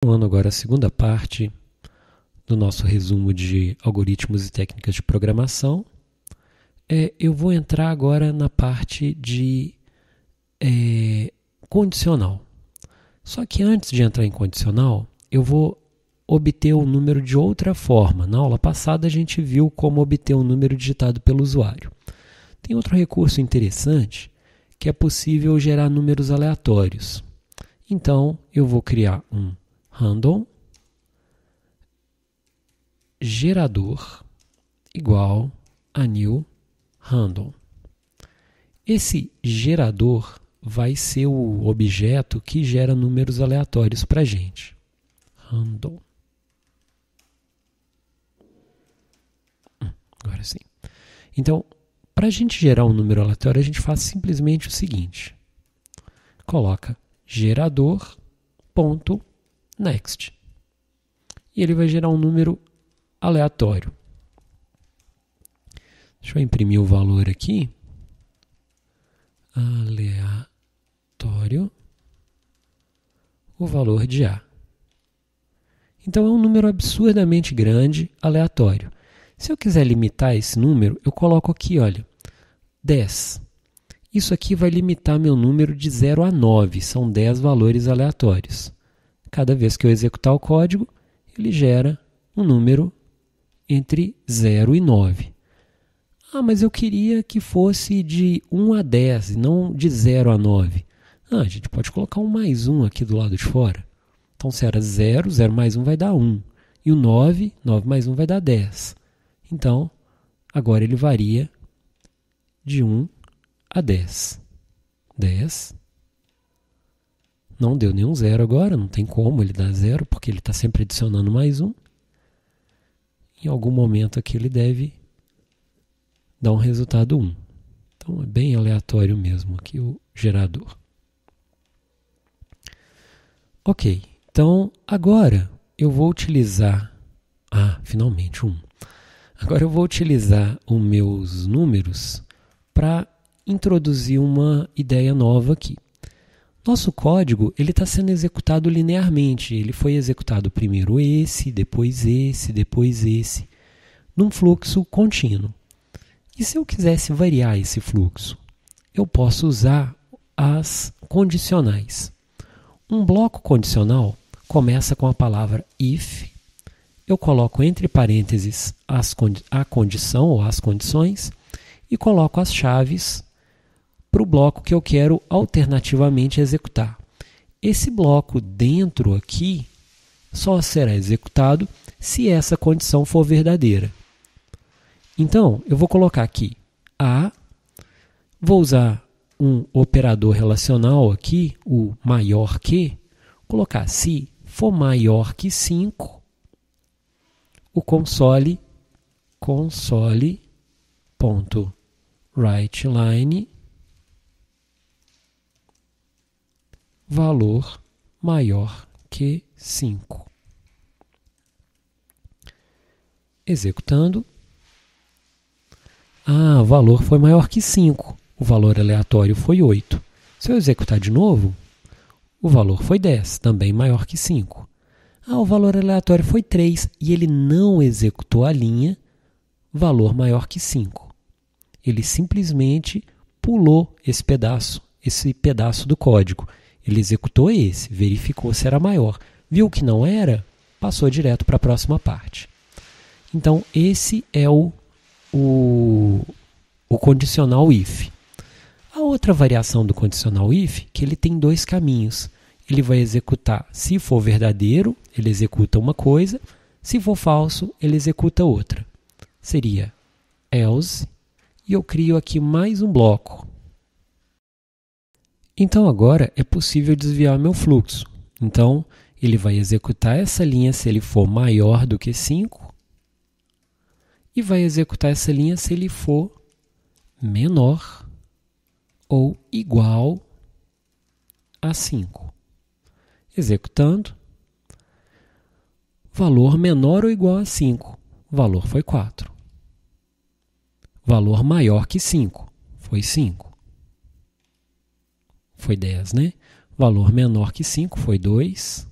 Continuando agora a segunda parte do nosso resumo de algoritmos e técnicas de programação, eu vou entrar agora na parte de condicional. Só que antes de entrar em condicional, eu vou obter o número de outra forma. Na aula passada a gente viu como obter um número digitado pelo usuário. Tem outro recurso interessante que é possível gerar números aleatórios. Então eu vou criar um random gerador igual a new random. Esse gerador vai ser o objeto que gera números aleatórios para a gente. Random. Agora sim. Então, para a gente gerar um número aleatório, a gente faz simplesmente o seguinte. Coloca gerador.next. E ele vai gerar um número aleatório. Deixa eu imprimir o valor aqui. Aleatório. O valor de A. Então é um número absurdamente grande, aleatório. Se eu quiser limitar esse número, eu coloco aqui, olha, 10. Isso aqui vai limitar meu número de 0 a 9. São 10 valores aleatórios. Cada vez que eu executar o código, ele gera um número entre 0 e 9. Ah, mas eu queria que fosse de 1 a 10 e não de 0 a 9. Ah, a gente pode colocar um mais 1 aqui do lado de fora. Então, se era 0, 0 mais 1 vai dar 1. E o 9, 9 mais 1 vai dar 10. Então, agora ele varia de 1 a 10. 10. Não deu nenhum 0 agora, não tem como ele dar 0, porque ele está sempre adicionando mais 1. Em algum momento aqui ele deve dar um resultado 1. Então é bem aleatório mesmo aqui o gerador. Ok, então agora eu vou utilizar... finalmente 1. Agora eu vou utilizar os meus números para introduzir uma ideia nova aqui. Nosso código está sendo executado linearmente. Ele foi executado primeiro esse, depois esse, num fluxo contínuo. E se eu quisesse variar esse fluxo? Eu posso usar as condicionais. Um bloco condicional começa com a palavra if. Eu coloco entre parênteses a condição ou as condições e coloco as chaves para o bloco que eu quero alternativamente executar. Esse bloco dentro aqui só será executado se essa condição for verdadeira. Então, eu vou colocar aqui A, vou usar um operador relacional aqui, o maior que, colocar se for maior que 5, o console.writeLine valor maior que 5. Executando. O valor foi maior que 5. O valor aleatório foi 8. Se eu executar de novo, o valor foi 10, também maior que 5. O valor aleatório foi 3 e ele não executou a linha valor maior que 5. Ele simplesmente pulou esse pedaço do código. Ele executou esse, verificou se era maior. Viu que não era, passou direto para a próxima parte. Então, esse é o condicional if. A outra variação do condicional if, que ele tem dois caminhos. Ele vai executar, se for verdadeiro, ele executa uma coisa, se for falso, ele executa outra. Seria else, e eu crio aqui mais um bloco. Então agora é possível desviar meu fluxo. Então ele vai executar essa linha se ele for maior do que 5 e vai executar essa linha se ele for menor ou igual a 5. Executando, valor menor ou igual a 5, valor foi 4. Valor maior que 5, foi 5. Foi 10, né? Valor menor que 5 foi 2.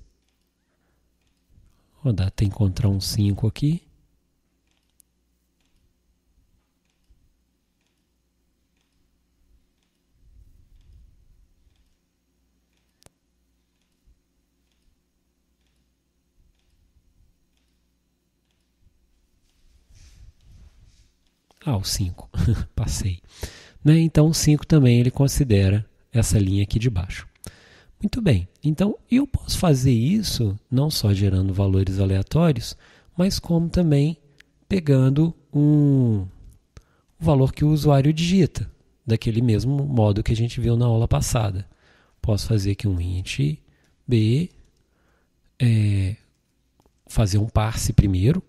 Rodar até encontrar um 5 aqui. O 5. Passei. Né? Então, o 5 também ele considera essa linha aqui de baixo. Muito bem. Então, eu posso fazer isso não só gerando valores aleatórios, mas como também pegando um valor que o usuário digita, daquele mesmo modo que a gente viu na aula passada. Posso fazer aqui um int b, fazer um parse primeiro,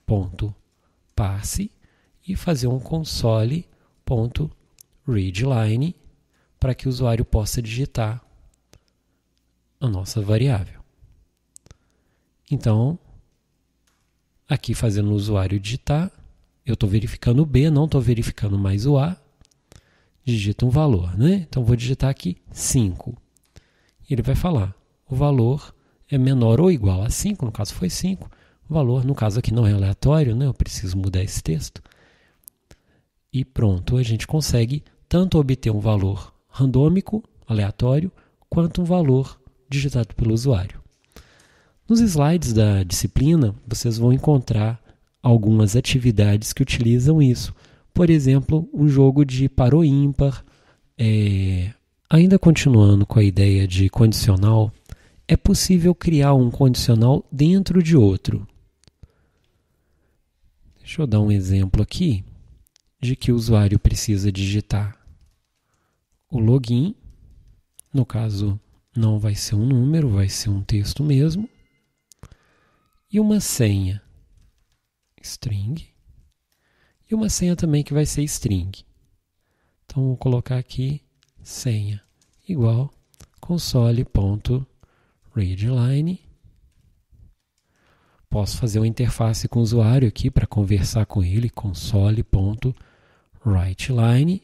ponto parse, e fazer um console.readline para que o usuário possa digitar a nossa variável. Então, aqui fazendo o usuário digitar, eu estou verificando o B, não estou verificando mais o A, digita um valor, né? Então, vou digitar aqui 5. Ele vai falar, o valor é menor ou igual a 5, no caso foi 5, o valor, no caso aqui não é aleatório, né? Eu preciso mudar esse texto. E pronto, a gente consegue tanto obter um valor randômico, aleatório, quanto um valor digitado pelo usuário. Nos slides da disciplina, vocês vão encontrar algumas atividades que utilizam isso. Por exemplo, o jogo de par ou ímpar. Ainda continuando com a ideia de condicional, é possível criar um condicional dentro de outro. Deixa eu dar um exemplo aqui de que o usuário precisa digitar o login. No caso, não vai ser um número, vai ser um texto mesmo. E uma senha, string. E uma senha também que vai ser string. Então, vou colocar aqui senha igual console.readline. Posso fazer uma interface com o usuário aqui para conversar com ele, console.writeline.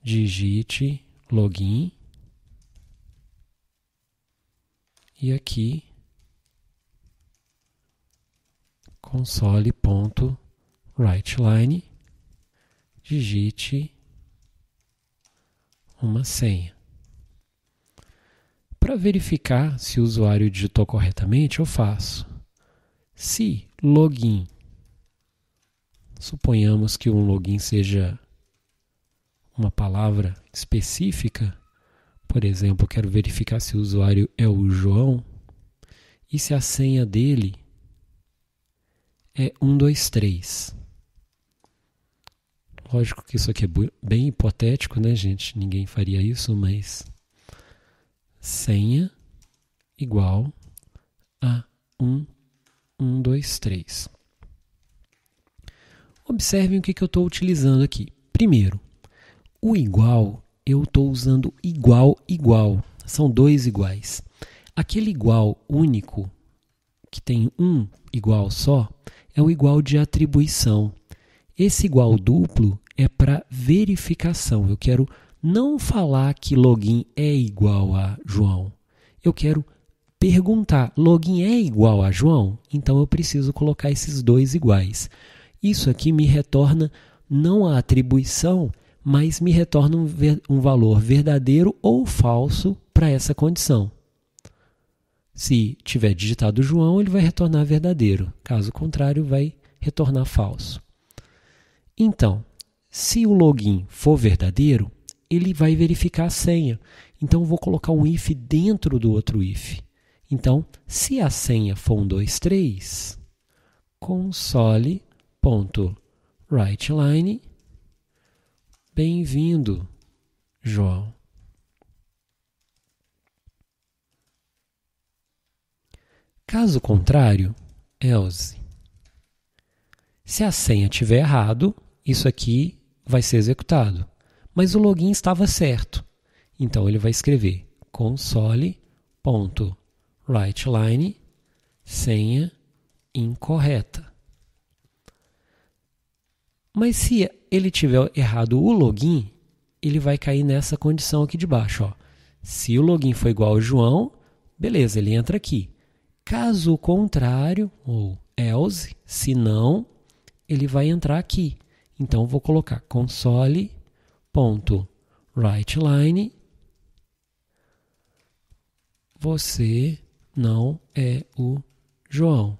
Digite login. E aqui console.writeline, digite uma senha. Para verificar se o usuário digitou corretamente, eu faço se login, suponhamos que um login seja uma palavra específica, por exemplo, eu quero verificar se o usuário é o João e se a senha dele é 123. Lógico que isso aqui é bem hipotético, né, gente? Ninguém faria isso, mas senha igual a 123. Observem o que eu estou utilizando aqui. Primeiro, o igual, eu estou usando igual, igual. São dois iguais. Aquele igual único, que tem um igual só, é o igual de atribuição. Esse igual duplo é para verificação. Eu quero não falar que login é igual a João. Eu quero perguntar, login é igual a João? Então eu preciso colocar esses dois iguais. Isso aqui me retorna não a atribuição, mas me retorna um valor verdadeiro ou falso para essa condição. Se tiver digitado João, ele vai retornar verdadeiro. Caso contrário, vai retornar falso. Então, se o login for verdadeiro, ele vai verificar a senha. Então, eu vou colocar um if dentro do outro if. Então, se a senha for 123, console.writeline, bem-vindo, João. Caso contrário, else. Se a senha estiver errado, isso aqui vai ser executado. Mas o login estava certo. Então, ele vai escrever console.writeline, senha incorreta. Mas se ele tiver errado o login, ele vai cair nessa condição aqui de baixo. Ó. Se o login for igual ao João, beleza, ele entra aqui. Caso contrário, ou else, se não, ele vai entrar aqui. Então, eu vou colocar console.writeLine. Você não é o João.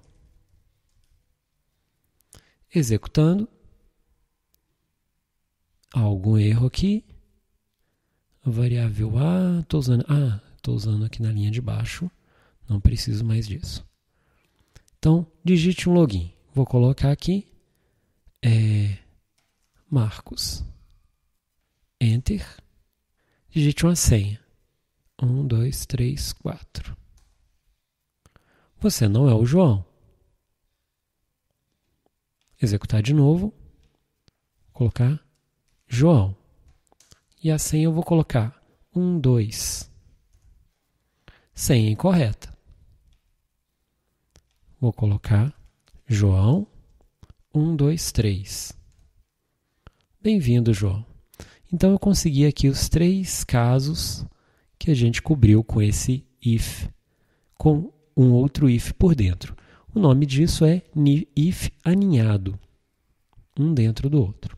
Executando. Algum erro aqui. A variável A, estou usando aqui na linha de baixo. Não preciso mais disso. Então, digite um login. Vou colocar aqui Marcos. Enter. Digite uma senha. 1, 2, 3, 4. Você não é o João. Executar de novo. Colocar João. E a senha eu vou colocar 1, 2. Senha incorreta. Vou colocar João 1, 2, 3. Bem-vindo, João. Então eu consegui aqui os 3 casos que a gente cobriu com esse if, com um outro if por dentro. O nome disso é if aninhado, um dentro do outro.